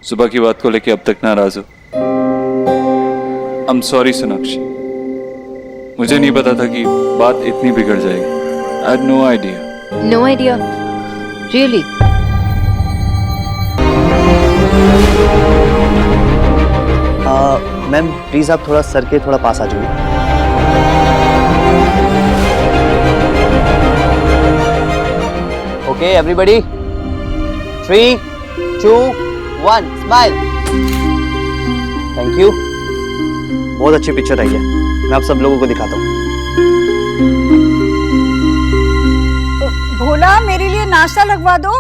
सुबह की बात को लेके अब तक नाराज हो। आई एम सॉरी सोनाक्षी, मुझे नहीं पता था कि बात इतनी बिगड़ जाएगी। I had no idea. No idea really? Ma'am please आप थोड़ा सर के थोड़ा पास आ जाइए। Okay everybody, 3, 2, 1 smile. Thank you. बहुत अच्छी पिक्चर आई है, मैं आप सब लोगों को दिखाता हूँ। भोला मेरे लिए नाश्ता लगवा दो।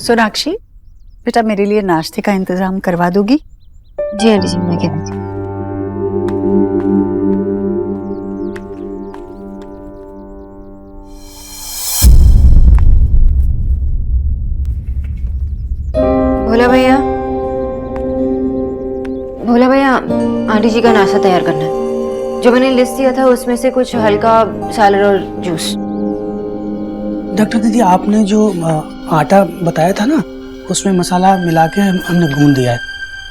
सोनाक्षी बेटा मेरे लिए नाश्ते का इंतजाम करवा दोगी? जी आंटी जी, मैं कह देती हूँ। भोला भैया आंटी जी का नाश्ता तैयार करना है। जो मैंने लिस्ट दिया था उसमें से कुछ हल्का सैलड और जूस। डॉक्टर दीदी आपने जो आटा बताया था ना, उसमें मसाला मिला के हमने गूंद दिया है।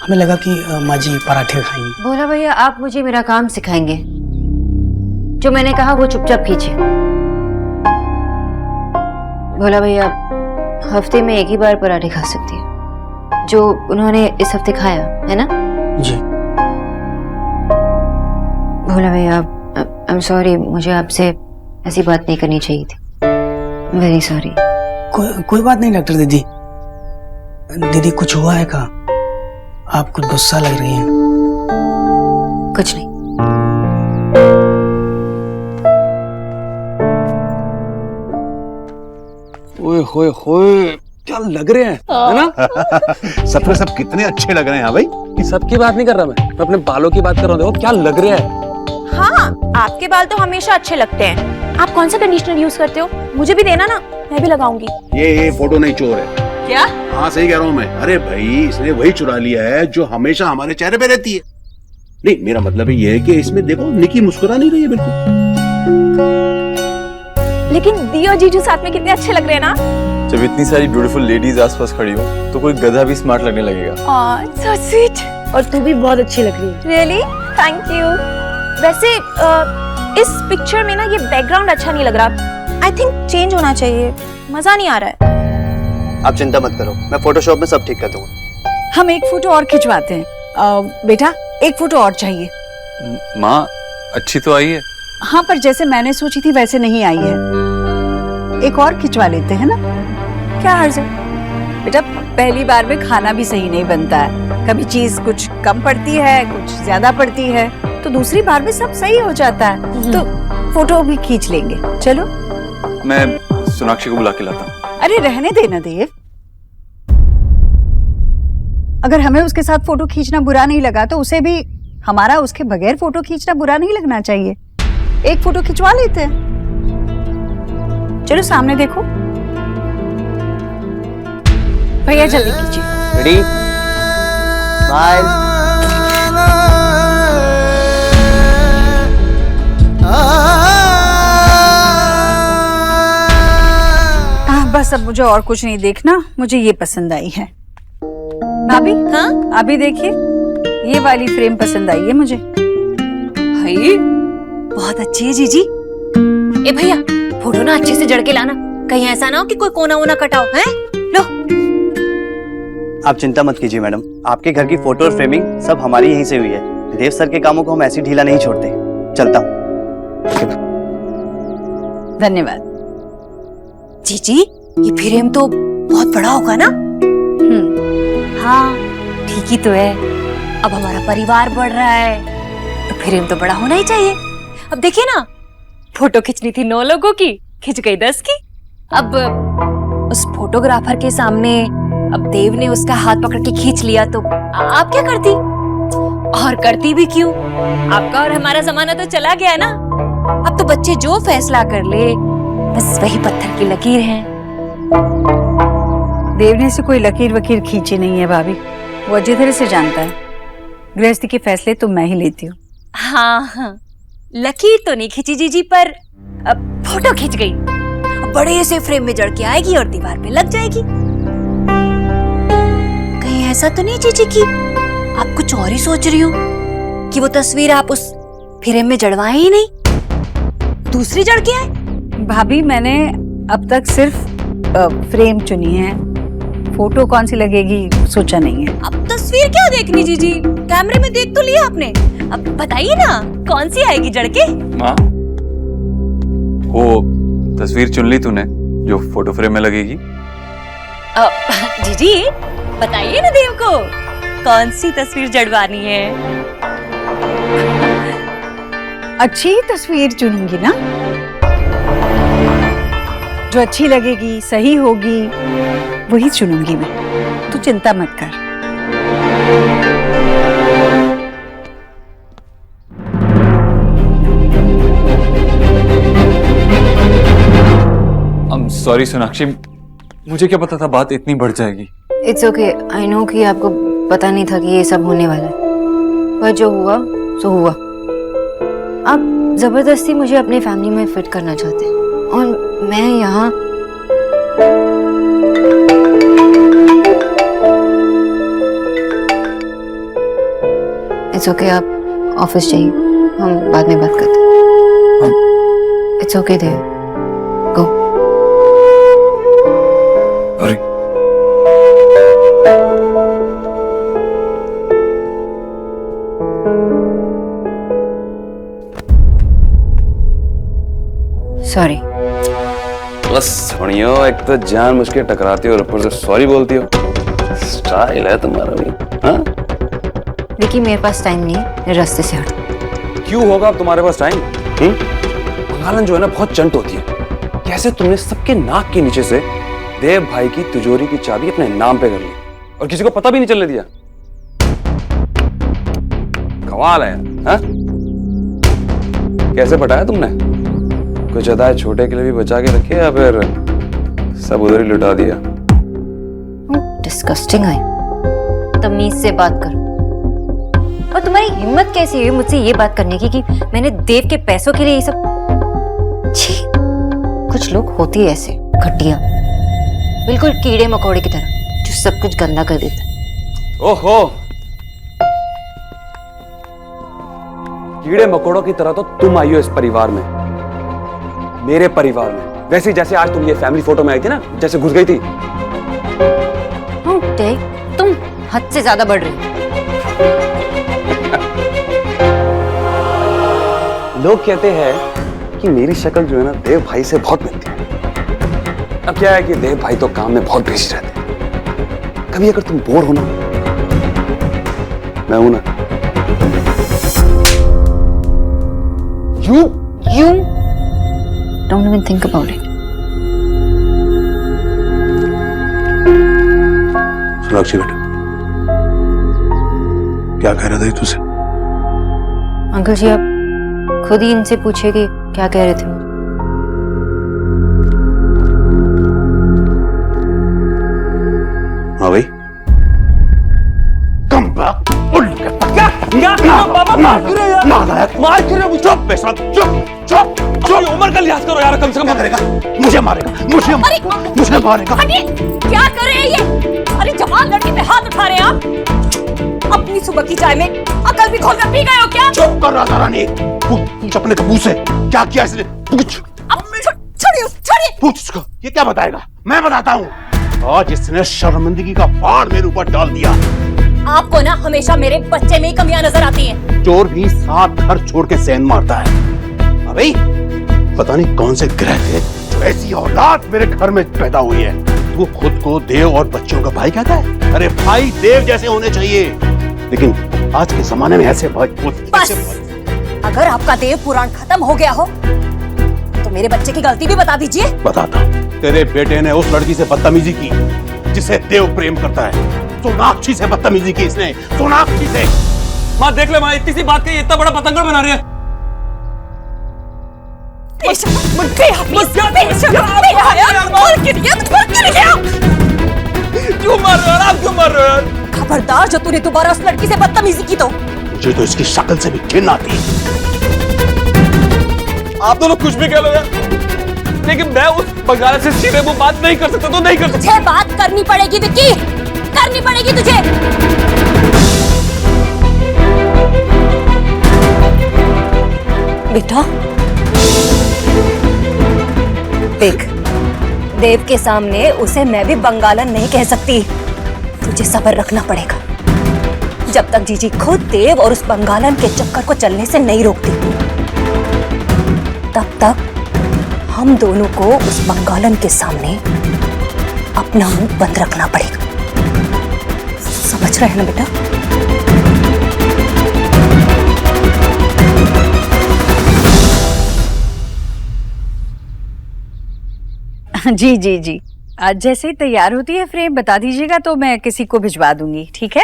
हमें लगा कि माँ जी पराठे खाएंगी। भोला भैया आप मुझे मेरा काम सिखाएंगे? जो मैंने कहा वो चुपचाप कीजिए। भोला भैया हफ्ते में एक ही बार पराठे खा सकती है, जो उन्होंने इस हफ्ते खाया है ना? जी। भोला भैया आई एम सॉरी, मुझे आपसे ऐसी बात नहीं करनी चाहिए थी। Very sorry. कोई बात नहीं डॉक्टर दीदी। दीदी कुछ हुआ है का? आप कुछ गुस्सा लग रही हैं। कुछ नहीं। ओए होए होए, क्या लग रहे हैं, है ना? सब के सब कितने अच्छे लग रहे हैं। हाँ भाई, सबकी बात नहीं कर रहा मैं अपने बालों की बात कर रहा हूँ। देखो क्या लग रहा है। हाँ, आपके बाल तो हमेशा अच्छे लगते हैं। आप कौन सा कंडीशनर यूज करते हो? मुझे भी देना ना, मैं भी लगाऊंगी। ये फोटो नहीं चोर है क्या? हाँ सही कह रहा हूँ मैं। अरे भाई इसने वही चुरा लिया है जो हमेशा हमारे चेहरे पे रहती है। नहीं मेरा मतलब ये है कि इसमें देखो निकी मुस्कुरा नहीं रही है बिल्कुल। लेकिन दी और जीजू साथ में कितने अच्छे लग रहे हैं ना। जब इतनी सारी ब्यूटीफुल लेडीज आसपास खड़ी हो तो कोई गधा भी स्मार्ट लगने लगेगा। So sweet. और तू भी बहुत अच्छी लग रही है। रियली? Thank you. वैसे इस पिक्चर में ना ये बैकग्राउंड अच्छा नहीं लग रहा। आई थिंक चेंज होना चाहिए, मजा नहीं आ रहा है। आप चिंता मत करो, मैं फोटोशॉप में सब ठीक कर दूंगा। हम एक फोटो और खिंचवाते हैं। बेटा एक फोटो और चाहिए। माँ अच्छी तो आई है। हाँ पर जैसे मैंने सोची थी वैसे नहीं आई है। एक और खिंचवा लेते हैं ना? क्या हर्ज है? बेटा पहली बार में खाना भी सही नहीं बनता है। कभी चीज कुछ कम पड़ती है, कुछ ज्यादा पड़ती है, तो दूसरी बार में सब सही हो जाता है। तो फोटो भी खींच लेंगे। चलो मैं सोनाक्षी को बुला के लाता हूँ। अरे रहने देना देव। अगर हमें उसके साथ फोटो खींचना बुरा नहीं लगा तो उसे भी हमारा उसके बगैर फोटो खींचना बुरा नहीं लगना चाहिए। एक फोटो खिंचवा लेते हैं। चलो सामने देखो। भैया जल्दी कीजिए। Ready smile. बस अब मुझे और कुछ नहीं देखना, मुझे ये पसंद आई है। भाभी हाँ? अभी देखिए, ये वाली फ्रेम पसंद आई है मुझे। भाई बहुत अच्छी है जीजी। ए भैया फोटो ना अच्छे से जड़ के लाना, कहीं ऐसा ना हो कि कोई कोना वोना कटाओ। हैं लो। आप चिंता मत कीजिए मैडम, आपके घर की फोटो और फ्रेमिंग सब हमारी यहीं से हुई है। देव सर के कामों को हम ऐसी ढीला नहीं छोड़ते। चलता हूँ। धन्यवाद। जीजी ये फ्रेम तो बहुत बड़ा होगा ना? हाँ ठीक ही तो है। अब हमारा परिवार बढ़ रहा है तो फ्रेम तो बड़ा होना ही चाहिए। अब देखिए ना, फोटो खींचनी थी 9 लोगों की, खिंच गई 10 की। अब उस फोटोग्राफर के सामने अब देव ने उसका हाथ पकड़ के खींच लिया तो आप क्या करती? और करती भी क्यों? आपका और हमारा जमाना तो चला गया ना। अब तो बच्चे जो फैसला कर ले बस वही पत्थर की लकीर है। देव ने से कोई लकीर वकीर खींची नहीं है भाभी, वो अच्छी तरह से जानता है। गृहस्थी के फैसले तो मैं ही लेती हूँ। हाँ, लकीर तो नहीं खींची जीजी, पर अब फोटो खींच गई। अब बड़े से फ्रेम में जड़ के आएगी और दीवार पे लग जाएगी। कहीं ऐसा तो नहीं जीजी की आप कुछ और ही सोच रही हो कि वो तस्वीर आप उस फ्रेम में जड़वाए ही नहीं, दूसरी जड़ के आए? भाभी मैंने अब तक सिर्फ फ्रेम चुनी है, फोटो कौन सी लगेगी सोचा नहीं है। अब तस्वीर क्या देखनी जीजी, कैमरे में देख तो लिया आपने, अब बताइए ना कौन सी आएगी जड़ के? माँ, वो तस्वीर चुन ली तूने जो फोटो फ्रेम में लगेगी? जीजी बताइए ना देव को कौन सी तस्वीर जड़वानी है। अच्छी तस्वीर चुनूंगी ना, जो अच्छी लगेगी सही होगी वही चुनूंगी मैं, तू चिंता मत कर। सॉरी सोनाक्षी, मुझे क्या पता था बात इतनी बढ़ जाएगी। इट्स ओके, आई नो कि आपको पता नहीं था कि ये सब होने वाला है, पर जो हुआ सो हुआ। आप जबरदस्ती मुझे अपने फैमिली में फिट करना चाहते हैं और मैं यहाँ इट्स ओके, आप ऑफिस जाइए, हम बाद में बात करते हैं। इट्स ओके देव, गो। अरे सॉरी। बस सुनियो, एक तो जान मुझके टकराती हो और ऊपर से सॉरी बोलती हो। स्टाइल है तुम्हारा भी। हाँ? देखिए मेरे पास टाइम नहीं है, रास्ते से हट। क्यों होगा अब तुम्हारे पास टाइम? बंगालन जो है ना बहुत चंट होती है। कैसे तुमने सबके नाक के नीचे से देव भाई की तिजोरी की चाबी अपने नाम पे कर ली और किसी को पता भी नहीं चलने दिया? कमाल है यार। हाँ? कैसे पटाया तुमने? कुछ अदाए छोटे के लिए भी बचा के रखे या फिर सब उधर ही लुटा दिया? डिस्गस्टिंग है, तमीज से बात करो। और तुम्हारी हिम्मत कैसी हुई मुझसे ये बात करने की कि मैंने देव के पैसों के लिए ये सब। छी, कुछ लोग होती है ऐसे घटिया, बिल्कुल कीड़े मकोड़े की तरह जो सब कुछ गंदा कर देता है। ओहो, कीड़े मकोड़ों की तरह तो तुम आई हो इस परिवार में, मेरे परिवार में। वैसे जैसे आज तुम ये फैमिली फोटो में आई थी ना, जैसे घुस गई थी। देव, तुम हद से ज्यादा बढ़ रही हो। लोग कहते हैं कि मेरी शक्ल जो है ना देव भाई से बहुत मिलती है। अब क्या है कि देव भाई तो काम में बहुत बिजी रहते हैं। कभी अगर तुम बोर हो ना, मैं हूं ना। You don't even think about it. Sonakshi बेटा, क्या कह रहे थे तुझसे? अंकल जी आप खुद ही इनसे पूछे कि क्या कह रहे थे मुझे। हाँ भाई, कम बैक। उम्र का लिहाज करो यार, कम से कम। करेगा मुझे मारेगा, मुझे मारेगा। क्या कर रहे हैं ये? अरे जवान लड़की पे हाथ उठा रहे हैं आप। अपनी सुबह की चाय में अकल भी खोलकर पी गए हो क्या? चुप कर राधा रानी, पूछ अपने कबू से क्या किया इसने, पूछ। छोड़िए। पूछ उसको, ये क्या बताएगा? मैं बताता हूँ। आज इसने शर्मिंदगी का पहाड़ मेरे ऊपर डाल दिया। आपको ना हमेशा मेरे बच्चे में ही कमियां नजर आती हैं। चोर भी 7 घर छोड़ के सैन मारता है। अबे पता नहीं कौन से ग्रह थे, ऐसी औलाद मेरे घर में पैदा हुई है। तू खुद को देव और बच्चों का भाई कहता है? अरे भाई देव जैसे होने चाहिए, लेकिन आज के जमाने में ऐसे भाई। बस, अगर आपका देव पुराण खत्म हो गया हो तो मेरे बच्चे की गलती भी बता दीजिए। बताता, तेरे बेटे ने उस लड़की से बदतमीजी की जिसे देव प्रेम करता है। सोनाक्षी से बदतमीजी की इसने, सोनाक्षी से। माँ देख ले, माँ इतनी सी बात कही इतना बड़ा पतंगड़ बना रही है। क्यों मार रहे हो आप? क्यों मार रहे हो? खबरदार, जो तूने दोबारा उस लड़की से बदतमीजी की तो मुझे तो इसकी शक्ल से भी घिन आती है। आप दोनों कुछ भी कह लो यार, लेकिन मैं उस बंगाल से सीधे वो बात नहीं कर सकता तो नहीं कर सकता। मुझे बात करनी पड़ेगी विक्की। करनी पड़ेगी तुझे। बेटा देख, देव के सामने उसे मैं भी बंगालन नहीं कह सकती। तुझे सब्र रखना पड़ेगा जब तक जीजी खुद देव और उस बंगालन के चक्कर को चलने से नहीं रोकती, तब तक हम दोनों को उस बंगालन के सामने अपना मुंह बंद रखना पड़ेगा। समझ रहे हैं ना बेटा? जी जी जी, आज जैसे ही तैयार होती है फ्रेम बता दीजिएगा तो मैं किसी को भिजवा दूंगी। ठीक है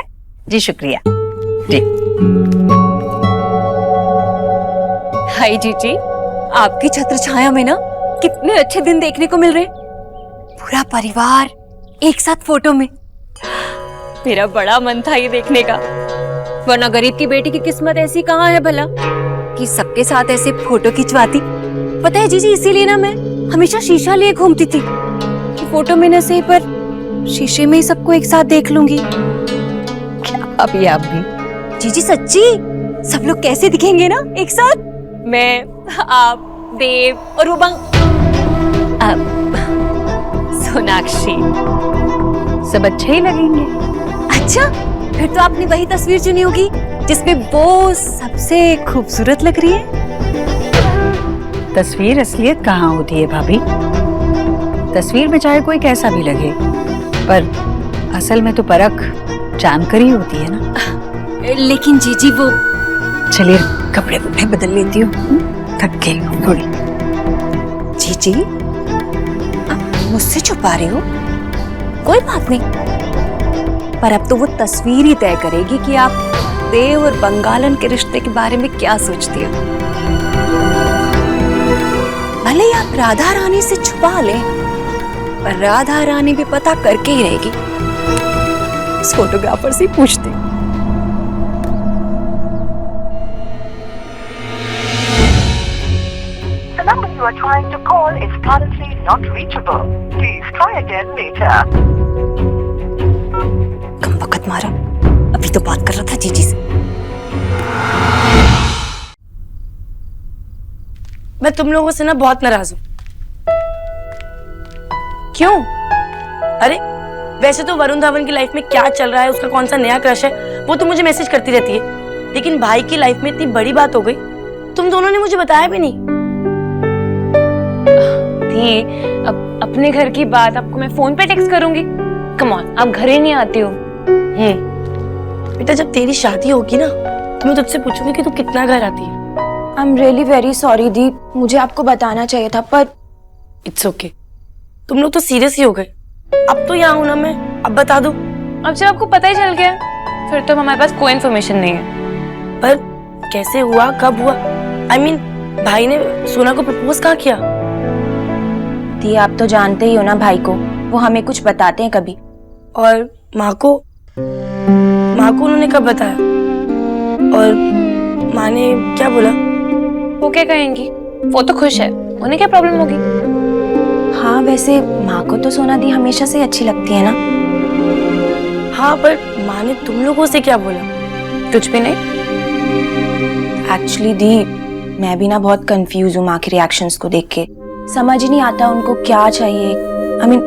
जी, शुक्रिया जी। हाय जीजी, आपकी छत्र छाया में ना कितने अच्छे दिन देखने को मिल रहे। पूरा परिवार एक साथ फोटो में। मेरा बड़ा मन था ये देखने का, वरना गरीब की बेटी की किस्मत ऐसी कहाँ है भला कि सबके साथ ऐसे फोटो खिंचवाती। पता है जीजी, इसीलिए ना मैं हमेशा शीशा लिए घूमती थी कि फोटो में न सही पर शीशे में ही सबको एक साथ देख लूंगी। अभी आप भी जीजी सच्ची, सब लोग कैसे दिखेंगे ना एक साथ, मैं, आप, देव और वो सोनाक्षी, सब अच्छे ही लगेंगे। अच्छा, फिर तो आपने वही तस्वीर चुनी होगी जिसमें वो सबसे खूबसूरत लग रही है। तस्वीर असलियत कहाँ होती है भाभी? तस्वीर में चाहे कोई कैसा भी लगे, पर असल में तो परख जानकर ही होती है ना। लेकिन जीजी वो, चलिए कपड़े वपड़े बदल लेती हूँ, थक गई हूँ थोड़ी। जीजी मुझसे छुपा रहे हो? कोई बात नहीं, पर अब तो वो तस्वीर ही तय करेगी कि आप देव और बंगालन के रिश्ते के बारे में क्या सोचती हो। भले ही आप राधा रानी से छुपा लें, पर राधा रानी भी पता करके ही रहेगी। उस फोटोग्राफर से पूछते। The number you are trying to call is currently not reachable. Please try again later. कम वक्त मारा, अभी तो बात कर रहा था जीजी से। मैं तुम लोगों से ना बहुत नाराज हूँ। क्यों? अरे वैसे तो वरुण धवन की लाइफ में क्या चल रहा है, उसका कौन सा नया क्रश है, वो तो मुझे मैसेज करती रहती है। लेकिन भाई की लाइफ में इतनी बड़ी बात हो गई, तुम दोनों ने मुझे बताया भी नहीं। दी, अब अपने घर की बात आपको मैं फोन पे टेक्स्ट करूंगी। कम ऑन, आप घर ही नहीं आती हो। बेटा जब तेरी शादी होगी ना, तो मैं तुझसे पूछूंगी कि तू कितना घर आती है। I am really very sorry दी, मुझे आपको बताना चाहिए था, पर इट्स ओके। तुम लोग तो सीरियस ही हो गए। अब तो यहाँ हूं ना मैं, अब बता दो। अब जब आपको पता ही चल गया, फिर तो हमारे पास कोई इन्फॉर्मेशन नहीं है। पर कैसे हुआ, कब हुआ? I mean, भाई ने सोना को प्रपोज कहाँ किया? दी आप तो जानते ही हो ना भाई को, वो हमें कुछ बताते हैं कभी। और माँ को उन्होंने कब बताया? और माँ ने क्या बोला? वो क्या कहेंगी, वो तो खुश है, उन्हें क्या प्रॉब्लम होगी। हाँ वैसे माँ को तो सोना दी हमेशा से अच्छी लगती है ना। हाँ पर माँ ने तुम लोगों से क्या बोला? कुछ भी नहीं। एक्चुअली दी मैं भी ना बहुत कंफ्यूज हूँ माँ के रिएक्शंस को देख के, समझ ही नहीं आता उनको क्या चाहिए। I mean,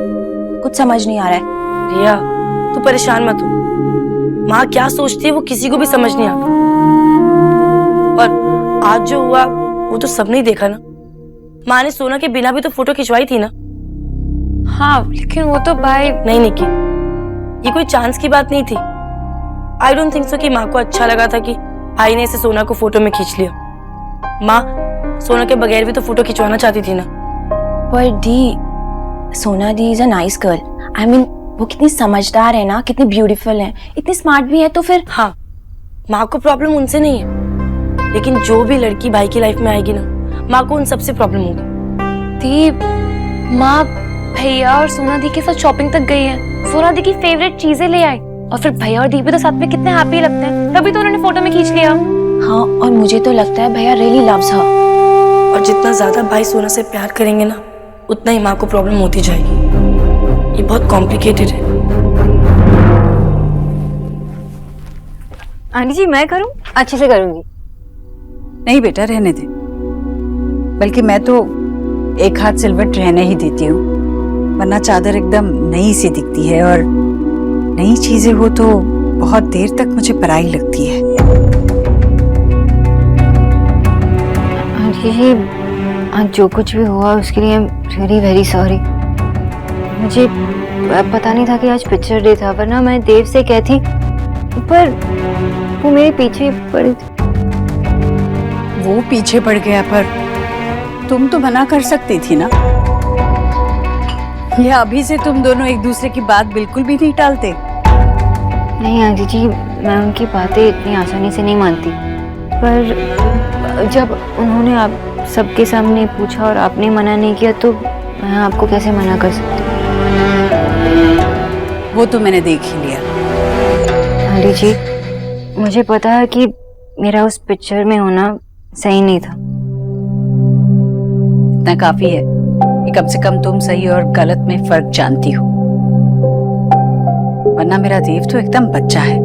कुछ समझ नहीं आ रहा है। रिया तू परेशान मत हो, माँ क्या सोचती है वो किसी को भी समझ नहीं आता। और आज जो हुआ वो तो सबने ही देखा ना, माँ ने सोना के बिना भी तो फोटो खिंचवाई थी ना। हाँ लेकिन वो तो भाई। नहीं निकी, ये कोई चांस की बात नहीं थी। आई डोंट थिंक सो कि माँ को अच्छा लगा था कि भाई ने इसे सोना को फोटो में खींच लिया। माँ सोना के बगैर भी तो फोटो खिंचवाना चाहती थी ना। पर दी सोना दी is a nice girl. I mean वो कितनी समझदार है ना, कितनी ब्यूटीफुल है, इतनी स्मार्ट भी है, तो फिर हाँ माँ को प्रॉब्लम उनसे नहीं है, लेकिन जो भी लड़की भाई की लाइफ में आएगी ना, माँ को उन सबसे प्रॉब्लम होगी। दी माँ भैया और सोना दी के साथ शॉपिंग तक गई है, सोना दी की फेवरेट चीजें ले आई, और फिर भैया और दी भी तो साथ में कितने हैप्पी लगते हैं, तभी तो उन्होंने फोटो में खींच लिया। हाँ और मुझे तो लगता है भैया रियली लव्स हर। और जितना ज्यादा भाई सोना से प्यार करेंगे ना, उतना ही माँ को प्रॉब्लम होती जाएगी। ये बहुत कॉम्प्लिकेटेड है। आंटी जी मैं करूं, अच्छे से करूंगी। नहीं बेटा, रहने दे। बल्कि मैं तो एक हाथ सिलवट रहने ही देती हूँ, वरना चादर एकदम नई सी दिखती है और नई चीजें हो तो बहुत देर तक मुझे पराई लगती है। आंटी जी आज जो कुछ भी हुआ उसके लिए रियली वेरी सॉरी। मुझे पता नहीं था कि आज पिक्चर डे था, वरना मैं देव से कहती, पर वो मेरे पीछे पड़ वो पीछे पड़ गया, पर तुम तो मना कर सकती थी ना। या अभी से तुम दोनों एक दूसरे की बात बिल्कुल भी नहीं टालते? नहीं आंटी जी, मैं उनकी बातें इतनी आसानी से नहीं मानती, पर जब उन्होंने आप सबके सामने पूछा और आपने मना नहीं किया तो मैं आपको कैसे मना कर सकती? वो तो मैंने देख ही लिया। आंटी जी मुझे पता है कि मेरा उस पिक्चर में होना सही नहीं था। इतना काफी है कि कम से कम तुम सही और गलत में फर्क जानती हो, वरना मेरा देव तो एकदम बच्चा है।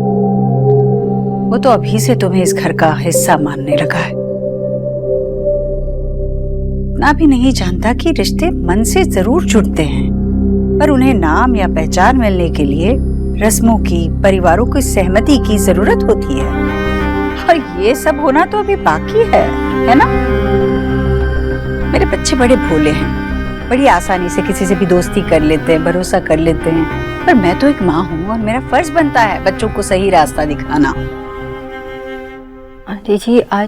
वो तो अभी से तुम्हें इस घर का हिस्सा मानने लगा है। ना भी नहीं जानता कि रिश्ते मन से जरूर जुड़ते हैं, पर उन्हें नाम या पहचान मिलने के लिए रस्मों की, परिवारों की सहमति की जरूरत होती है, और ये सब होना तो अभी बाकी है ना? मेरे बच्चे बड़े भोले हैं, बड़ी आसानी से किसी से भी दोस्ती कर लेते हैं, भरोसा कर लेते हैं, पर मैं तो एक माँ हूँ और मेरा फर्ज बनता है बच्चों को सही रास्ता दिखाना। आंटी जी आज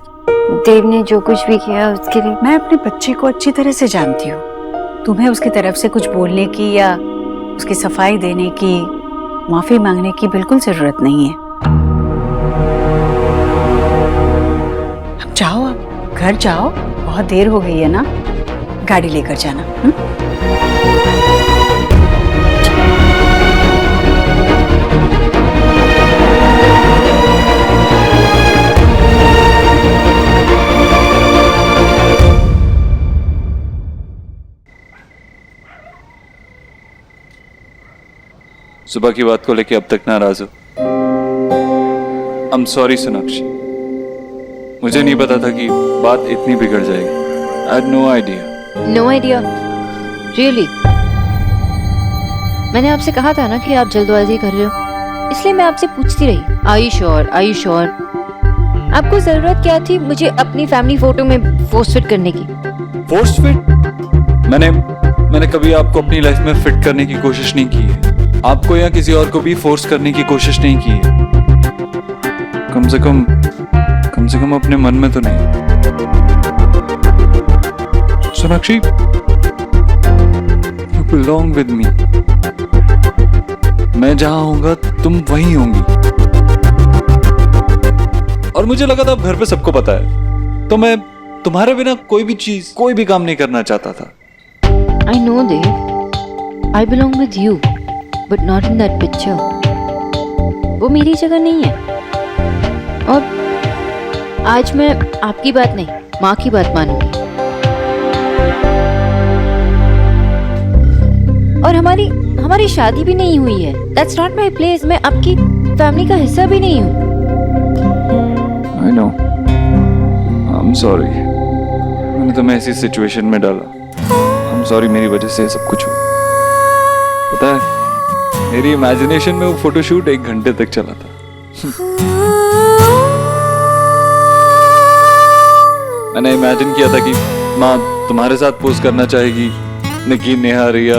देव ने जो कुछ भी किया उसके लिए मैं अपने बच्चे को अच्छी तरह से जानती हूँ। तुम्हें उसकी तरफ से कुछ बोलने की या उसकी सफाई देने की, माफी मांगने की बिल्कुल जरूरत नहीं है। अब जाओ, अब घर जाओ, बहुत देर हो गई है ना, गाड़ी लेकर जाना। सुबह की बात को लेके अब तक नाराज हो? आई एम सॉरी सोनाक्षी, मुझे नहीं पता था कि बात इतनी बिगड़ जाएगी। I had no idea. No idea really. मैंने आपसे कहा था ना कि आप जल्दबाजी कर रहे हो, इसलिए मैं आपसे पूछती रही, are you sure, are you sure? आपको जरूरत क्या थी मुझे अपनी फैमिली फोटो में फोर्स फिट करने की? Force fit? मैंने कभी आपको अपनी लाइफ में फिट करने की कोशिश नहीं की है। आपको या किसी और को भी फोर्स करने की कोशिश नहीं की है। कम से कम अपने मन में तो नहीं। Sonakshi, you belong with me. मैं जहां होऊंगा तुम वहीं होंगी। और मुझे लगा था घर पे सबको पता है, तो मैं तुम्हारे बिना कोई भी चीज, कोई भी काम नहीं करना चाहता था। I know Dev, I belong with you, but not in that picture. वो मेरी जगह नहीं है, और आज मैं आपकी बात नहीं, माँ की बात मानूंगी। और हमारी शादी भी नहीं हुई है। That's not my place. मैं आपकी फैमिली का हिस्सा भी नहीं हूँ। I know. I'm sorry. मैंने तुम्हें ऐसी सिचुएशन में डाला। I'm sorry, मेरी वजह से सब कुछ हुआ। पता है, मेरी इमेजिनेशन में वो फोटोशूट 1 घंटे तक चला था। मैंने इमेजिन किया था कि माँ तुम्हारे साथ पोज करना चाहेगी, निकी, नेहा, रिया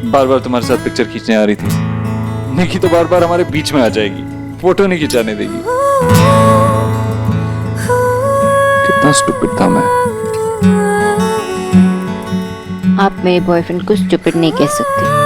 बार बार तुम्हारे साथ पिक्चर खींचने आ रही थी। निकी तो बार बार हमारे बीच में आ जाएगी, फोटो नहीं खिंचाने देगी। कितना स्टूपिड था मैं। आप मेरे बॉयफ्रेंड को स्टूपिड नहीं कह सकते।